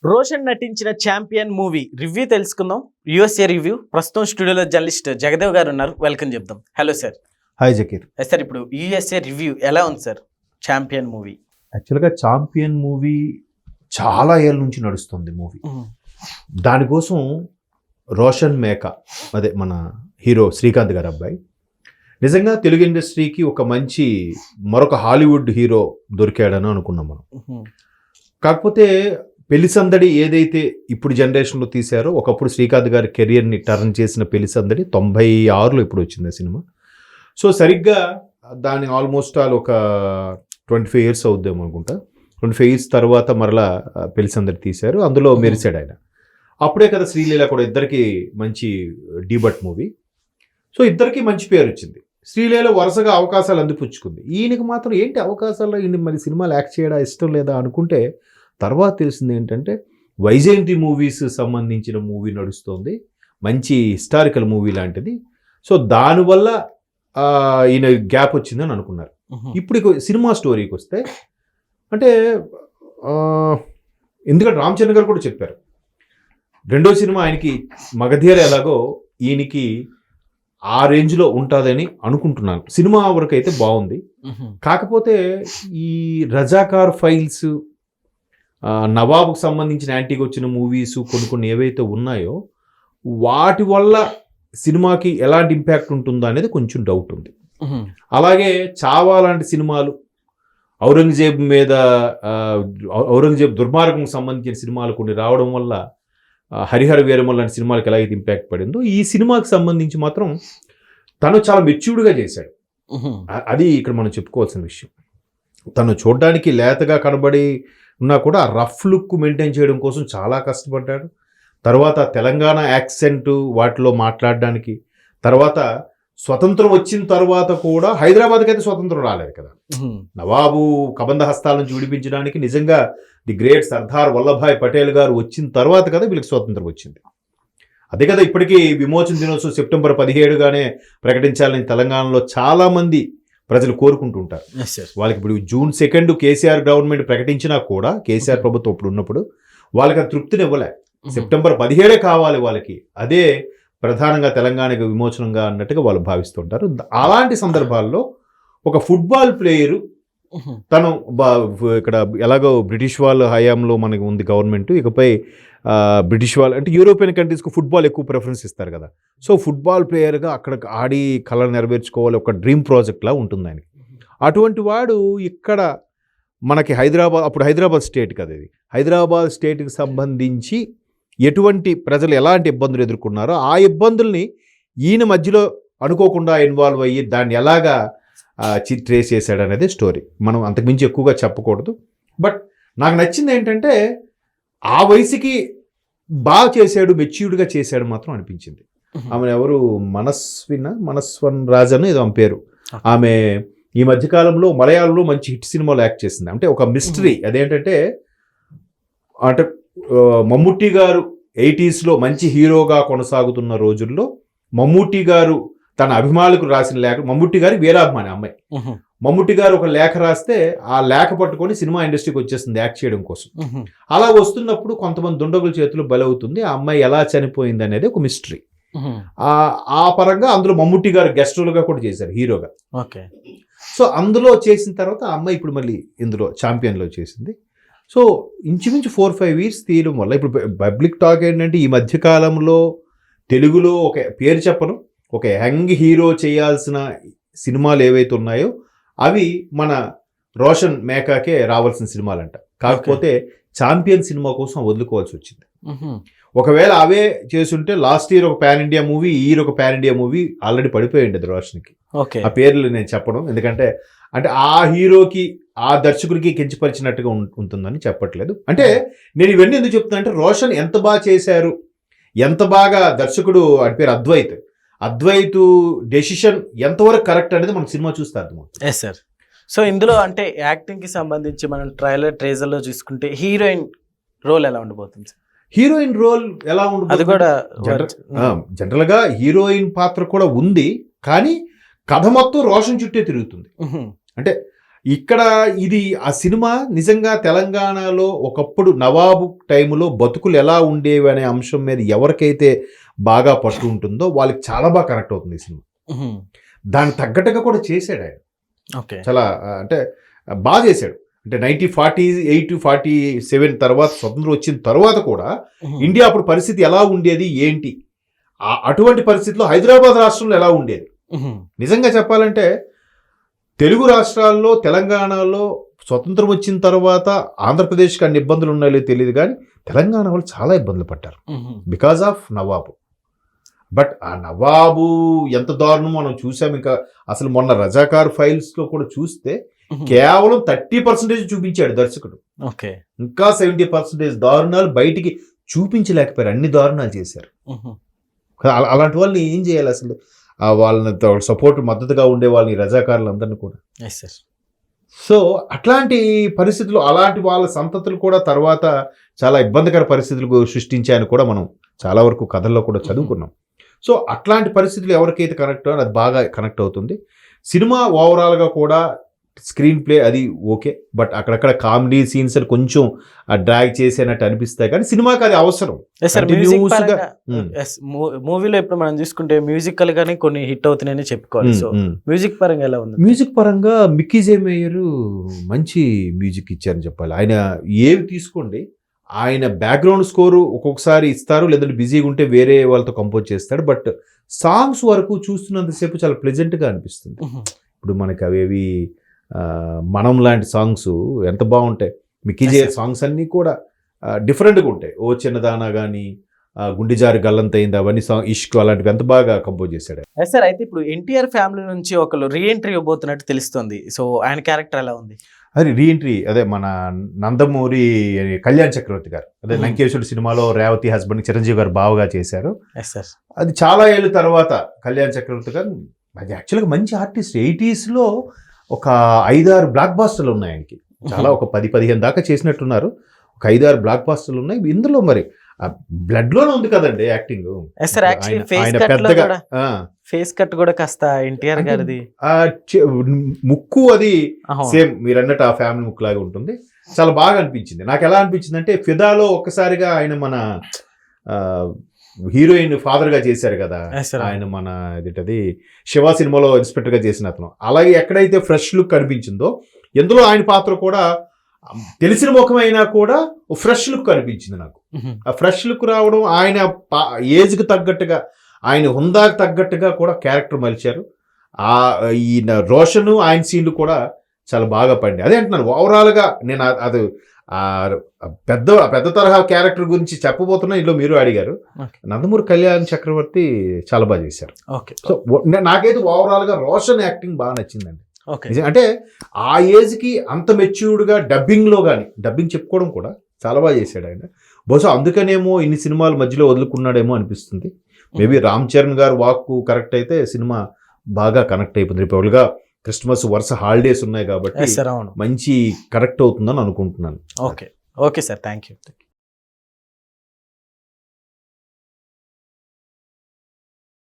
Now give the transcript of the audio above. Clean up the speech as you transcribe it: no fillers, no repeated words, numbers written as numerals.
రోషన్ నటించిన champion movie review తెలుసుకుందాం. USA review. ప్రస్తుతం స్టూడియోలో జర్నలిస్ట్ జగదేవ్ గారు ఉన్నారు. వెల్కమ్ చెప్దాం. Hello sir. Hi Zakir. Sir, ఇప్పుడు యూఎస్ఏ రివ్యూ ఎలా ఉంది సార్ ఛాంపియన్ మూవీ? యాక్చువల్గా ఛాంపియన్ మూవీ చాలా ఏళ్ళ నుంచి నడుస్తుంది మూవీ. దానికోసం రోషన్ మేకా, అదే మన హీరో శ్రీకాంత్ గారి అబ్బాయి, నిజంగా తెలుగు ఇండస్ట్రీకి ఒక మంచి మరొక హాలీవుడ్ హీరో దొరికాడని అనుకున్నాం మనం. కాకపోతే పెళ్లి సందడి ఏదైతే ఇప్పుడు జనరేషన్లో తీశారో, ఒకప్పుడు శ్రీకాంత్ గారి కెరియర్ని టర్న్ చేసిన పెళ్లి సందడి 96లో ఇప్పుడు వచ్చింది సినిమా. సో సరిగ్గా దాని ఆల్మోస్ట్ ఆల్ ఒక 25 years అవుద్దాం అనుకుంటా. 25 years తర్వాత మరలా పెళ్లి సందడి తీశారు. అందులో మెరిసాడు ఆయన. అప్పుడే కదా శ్రీలీల కూడా, ఇద్దరికి మంచి డీబట్ మూవీ. సో ఇద్దరికి మంచి పేరు వచ్చింది. శ్రీలీల వరుసగా అవకాశాలు అందిపుచ్చుకుంది. ఈయనకి మాత్రం ఏంటి అవకాశాల్లో ఈయన మరి సినిమాలు యాక్ట్ చేయడం ఇష్టం లేదా అనుకుంటే తర్వాత తెలిసింది ఏంటంటే వైజయంతి మూవీస్ సంబంధించిన మూవీ నడుస్తుంది, మంచి హిస్టారికల్ మూవీ లాంటిది. సో దానివల్ల ఈయన గ్యాప్ వచ్చిందని అనుకున్నారు. ఇప్పుడు సినిమా స్టోరీకి వస్తే అంటే ఎందుకంటే రామ్ చరణ్ గారు కూడా చెప్పారు, రెండో సినిమా ఆయనకి మగధీర ఎలాగో ఈయనకి ఆ రేంజ్లో ఉంటుందని అనుకుంటున్నాను. సినిమా వరకు అయితే బాగుంది. కాకపోతే ఈ రజాకార్ ఫైల్స్, నవాబుకు సంబంధించిన యాంటీకి వచ్చిన మూవీస్ కొన్ని ఏవైతే ఉన్నాయో వాటి వల్ల సినిమాకి ఎలాంటి ఇంపాక్ట్ ఉంటుందో అనేది కొంచెం డౌట్ ఉంది. అలాగే చావా లాంటి సినిమాలు, ఔరంగజేబ్ దుర్మార్గం సంబంధించిన సినిమాలు కొన్ని రావడం వల్ల, హరిహర వీరమల్ లాంటి సినిమాలకు ఎలాగైతే ఇంపాక్ట్ పడిందో, ఈ సినిమాకి సంబంధించి మాత్రం తను చాలా మెచ్యూర్డ్గా చేశాడు. అది ఇక్కడ మనం చెప్పుకోవాల్సిన విషయం. తను చూడడానికి లేతగా కనబడి ఉన్నా కూడా రఫ్ లుక్ మెయింటైన్ చేయడం కోసం చాలా కష్టపడ్డాడు. తర్వాత తెలంగాణ యాక్సెంట్ వాటిలో మాట్లాడడానికి, తర్వాత స్వతంత్రం వచ్చిన తర్వాత కూడా హైదరాబాద్కి అయితే స్వతంత్రం రాలేదు కదా. నవాబు కబంధ హస్తాల నుంచి విడిపించడానికి నిజంగా ది గ్రేట్ సర్దార్ వల్లభాయ్ పటేల్ గారు వచ్చిన తర్వాత కదా వీళ్ళకి స్వతంత్రం వచ్చింది. అదే కదా ఇప్పటికీ విమోచన దినోత్సవం September 17 ప్రకటించాలని తెలంగాణలో చాలామంది ప్రజలు కోరుకుంటుంటారు. వాళ్ళకి ఇప్పుడు June 2 కేసీఆర్ గవర్నమెంట్ ప్రకటించినా కూడా, కేసీఆర్ ప్రభుత్వం ఇప్పుడు ఉన్నప్పుడు వాళ్ళకి ఆ తృప్తిని ఇవ్వలే. September 17 కావాలి వాళ్ళకి, అదే ప్రధానంగా తెలంగాణకి విమోచనంగా అన్నట్టుగా వాళ్ళు భావిస్తుంటారు. అలాంటి సందర్భాల్లో ఒక ఫుట్బాల్ ప్లేయరు తను ఇక్కడ ఎలాగో బ్రిటిష్ వాళ్ళ హయాంలో మనకి ఉంది గవర్నమెంట్, ఇకపై బ్రిటిష్ వాళ్ళు అంటే యూరోపియన్ కంట్రీస్కి ఫుట్బాల్ ఎక్కువ ప్రిఫరెన్స్ ఇస్తారు కదా. సో ఫుట్బాల్ ప్లేయర్గా అక్కడ ఆడి కళ నెరవేర్చుకోవాలి, ఒక డ్రీమ్ ప్రాజెక్ట్లా ఉంటుంది ఆయనకి. అటువంటి వాడు ఇక్కడ మనకి అప్పుడు హైదరాబాద్ స్టేట్ కదా ఇది, హైదరాబాద్ స్టేట్కి సంబంధించి ఎటువంటి ప్రజలు ఎలాంటి ఇబ్బందులు ఎదుర్కొన్నారో ఆ ఇబ్బందుల్ని ఈయన మధ్యలో అనుకోకుండా ఇన్వాల్వ్ అయ్యి దాన్ని ఎలాగా ట్రేస్ చేశాడు అనేది స్టోరీ. మనం అంతకుమించి ఎక్కువగా చెప్పకూడదు. బట్ నాకు నచ్చింది ఏంటంటే ఆ వయసుకి బాగా చేశాడు, మెచ్యూర్డ్గా చేశాడు మాత్రం అనిపించింది. ఆమె ఎవరు, మనస్వన్ రాజన్ ఏదో ఆమె పేరు. ఆమె ఈ మధ్యకాలంలో మలయాళంలో మంచి హిట్ సినిమాలో యాక్ట్ చేసింది. అంటే ఒక మిస్టరీ, అదేంటంటే అంటే మమ్ముట్టి గారు 80sలో మంచి హీరోగా కొనసాగుతున్న రోజుల్లో మమ్ముట్టి గారు తన అభిమానులకు రాసిన లేఖ, మమ్ముట్టి గారి వీరాభిమాని అమ్మాయి, మమ్ముట్టి గారు ఒక లేఖ రాస్తే ఆ లేఖ పట్టుకొని సినిమా ఇండస్ట్రీకి వచ్చేస్తుంది యాక్ట్ చేయడం కోసం. అలా వస్తున్నప్పుడు కొంతమంది దుండగుల చేతులు బలవుతుంది. ఆ అమ్మాయి ఎలా చనిపోయింది అనేది ఒక మిస్టరీ. ఆ పరంగా అందులో మమ్ముట్టి గారు గెస్ట్ రోల్గా కూడా చేశారు హీరోగా. సో అందులో చేసిన తర్వాత ఆ అమ్మాయి ఇప్పుడు మళ్ళీ ఇందులో ఛాంపియన్లో చేసింది. సో ఇంచుమించు 4-5 years తీయడం వల్ల ఇప్పుడు పబ్లిక్ టాక్ ఏంటంటే ఈ మధ్యకాలంలో తెలుగులో ఒక పేరు చెప్పను, ఒక యంగ్ హీరో చేయాల్సిన సినిమాలు ఏవైతే ఉన్నాయో అవి మన రోషన్ మేకాకే రావాల్సిన సినిమాలంట. కాకపోతే ఛాంపియన్ సినిమా కోసం వదులుకోవాల్సి వచ్చింది. ఒకవేళ అవే చేసుంటే లాస్ట్ ఇయర్ ఒక పాన్ ఇండియా మూవీ, ఈ ఇయర్ ఒక పాన్ ఇండియా మూవీ ఆల్రెడీ పడిపోయింది అది రోషన్కి. ఆ పేర్లు నేను చెప్పడం ఎందుకంటే అంటే ఆ హీరోకి ఆ దర్శకుడికి కించపరిచినట్టుగా ఉంటుందని చెప్పట్లేదు. అంటే నేను ఇవన్నీ ఎందుకు చెప్తున్నా అంటే రోషన్ ఎంత బాగా చేశారు, ఎంత బాగా దర్శకుడు అని పేరు అద్వైత్ డెసిషన్ ఎంతవరకు కరెక్ట్ అనేది మనకు సినిమా చూస్తే అర్థమవుతుంది. Yes sir. సో ఇందులో అంటే యాక్టింగ్కి సంబంధించి మనం ట్రైలర్లో చూసుకుంటే హీరోయిన్ రోల్ ఎలా ఉండబోతుంది సార్? హీరోయిన్ రోల్ ఎలా ఉండదు, అది కూడా జనరల్గా హీరోయిన్ పాత్ర కూడా ఉంది, కానీ కథ మొత్తం రోషన్ చుట్టే తిరుగుతుంది. అంటే ఇక్కడ ఇది ఆ సినిమా నిజంగా తెలంగాణలో ఒకప్పుడు నవాబు టైంలో బతుకులు ఎలా ఉండేవి అనే అంశం మీద ఎవరికైతే బాగా పట్టు ఉంటుందో వాళ్ళకి చాలా బాగా కనెక్ట్ అవుతుంది ఈ సినిమా. దానికి తగ్గట్టుగా కూడా చేశాడు ఆయన. ఓకే. చాలా అంటే బాగా చేశాడు. అంటే 1948-47 తర్వాత స్వతంత్రం వచ్చిన తర్వాత కూడా ఇండియా అప్పుడు పరిస్థితి ఎలా ఉండేది ఏంటి, అటువంటి పరిస్థితిలో హైదరాబాద్ రాష్ట్రంలో ఎలా ఉండేది. నిజంగా చెప్పాలంటే తెలుగు రాష్ట్రాల్లో తెలంగాణలో స్వతంత్రం వచ్చిన తర్వాత ఆంధ్రప్రదేశ్కి అన్ని ఇబ్బందులు ఉన్నాయో తెలియదు, కానీ తెలంగాణ వాళ్ళు చాలా ఇబ్బందులు పడ్డారు బికాజ్ ఆఫ్ నవాబు. బట్ ఆ నవాబు ఎంత దారుణం మనం చూసాం. ఇంకా అసలు మొన్న రజాకార్ ఫైల్స్లో కూడా చూస్తే కేవలం 30% చూపించాడు దర్శకుడు. ఓకే. ఇంకా 70% దారుణాలు బయటికి చూపించలేకపోయారు. అన్ని దారుణాలు చేశారు. అలాంటి వాళ్ళని ఏం చేయాలి అసలు? వాళ్ళని సపోర్ట్ మద్దతుగా ఉండే వాళ్ళని రజాకారులందరినీ కూడా. సో అట్లాంటి పరిస్థితులు, అలాంటి వాళ్ళ సంతతులు కూడా తర్వాత చాలా ఇబ్బందికర పరిస్థితులు సృష్టించాయని కూడా మనం చాలా వరకు కథల్లో కూడా చదువుకున్నాం. సో అట్లాంటి పరిస్థితులు ఎవరికైతే కనెక్ట్ అది బాగా కనెక్ట్ అవుతుంది. సినిమా ఓవరాల్గా కూడా స్క్రీన్ ప్లే అది ఓకే, బట్ అక్కడక్కడ కామెడీ సీన్స్ అని కొంచెం డ్రాగ్ చేసేనట్టు అనిపిస్తాయి, కానీ సినిమాకి అది అవసరం. మూవీలో ఇప్పుడు మనం చూసుకుంటే మ్యూజికల్ గానీ కొన్ని హిట్ అవుతున్నాయని చెప్పుకోవాలి. సో మ్యూజిక్ పరంగా ఎలా ఉంది? మ్యూజిక్ పరంగా మిక్కీ జే మేయర్ మంచి మ్యూజిక్ ఇచ్చారని చెప్పాలి. ఆయన ఏవి తీసుకోండి, ఆయన బ్యాక్గ్రౌండ్ స్కోరు ఒక్కొక్కసారి ఇస్తారు, లేదంటే బిజీగా ఉంటే వేరే వాళ్ళతో కంపోజ్ చేస్తాడు. బట్ సాంగ్స్ వరకు చూస్తున్నంతసేపు చాలా ప్లెజెంట్గా అనిపిస్తుంది. ఇప్పుడు మనకి అవేవి మనం లాంటి సాంగ్స్ ఎంత బాగుంటాయి. మిక్కీ జే సాంగ్స్ అన్నీ కూడా డిఫరెంట్గా ఉంటాయి. ఓ చిన్నదానా కానీ, గుండె జారి గల్లంతైంది, అవన్నీ సాంగ్, ఇష్క్, అలాంటివి ఎంత బాగా కంపోజ్ చేశాడు. సార్ అయితే ఇప్పుడు ఎన్టీఆర్ ఫ్యామిలీ నుంచి ఒకళ్ళు రీఎంట్రీ ఇవ్వబోతున్నట్టు తెలుస్తుంది. సో ఆయన క్యారెక్టర్ ఎలా ఉంది? అది రీఎంట్రీ అదే మన నందమూరి కళ్యాణ్ చక్రవర్తి గారు, అదే లంకేశ్వరుడు సినిమాలో రేవతి హస్బెండ్ చిరంజీవి గారు బావగా చేశారు. అది చాలా ఏళ్ళ తర్వాత కళ్యాణ్ చక్రవర్తి గారు, అది యాక్చువల్గా మంచి ఆర్టిస్ట్. 80s ఒక 5-6 బ్లాక్ బాస్టర్లు ఉన్నాయి ఆయనకి. చాలా ఒక 10-15 దాకా చేసినట్టున్నారు. ఒక 5-6 బ్లాక్ బాస్టర్లు ఉన్నాయి. ఇందులో మరి బ్లడ్ లోనే ఉంది కదండి యాక్టింగ్. ఫేస్ కట్ కూడా కాస్త ఎన్టీఆర్ గారిది, ముక్కు అది సేమ్ మీరు అన్నట్టు ఆ ఫ్యామిలీ ముక్కు లాగా ఉంటుంది. చాలా బాగా అనిపించింది. నాకు ఎలా అనిపించింది అంటే ఫిదాలో ఒక్కసారిగా ఆయన మన హీరోయిన్ ఫాదర్ గా చేశారు కదా ఆయన, మన అది శివ సినిమాలో ఇన్స్పెక్టర్ గా చేసిన అతను. అలాగే ఎక్కడైతే ఫ్రెష్ లుక్ కనిపించిందో ఇందులో ఆయన పాత్ర కూడా తెలిసిన ముఖమైనా కూడా ఫ్రెష్ లుక్ అనిపించింది నాకు. ఆ ఫ్రెష్ లుక్ రావడం, ఆయన ఏజ్కి తగ్గట్టుగా, ఆయన హుందాకి తగ్గట్టుగా కూడా క్యారెక్టర్ మలిచారు. ఈయన రోషన్ ఆయన సీన్లు కూడా చాలా బాగా పడింది. అదే అంటున్నాను, ఓవరాల్గా నేను అది పెద్ద తరహా క్యారెక్టర్ గురించి చెప్పబోతున్నా. ఇందులో మీరు అడిగారు, నందమూరి కళ్యాణ్ చక్రవర్తి చాలా బాగా చేశారు. సో నాకైతే ఓవరాల్గా రోషన్ యాక్టింగ్ బాగా నచ్చిందండి. అంటే ఆ ఏజ్కి అంత మెచ్యూర్డ్గా డబ్బింగ్లో కానీ, డబ్బింగ్ చెప్పుకోవడం కూడా చాలా బాగా చేశాడు ఆయన. బహుశా అందుకనేమో ఇన్ని సినిమాలు మధ్యలో వదులుకున్నాడేమో అనిపిస్తుంది. మేబీ రామ్ చరణ్ గారు వాక్కు కరెక్ట్ అయితే సినిమా బాగా కనెక్ట్ అయిపోతుంది. ఇప్పుడు క్రిస్మస్ వరుస హాలిడేస్ ఉన్నాయి కాబట్టి మంచి కరెక్ట్ అవుతుందని అనుకుంటున్నాను. Okay sir, thank you.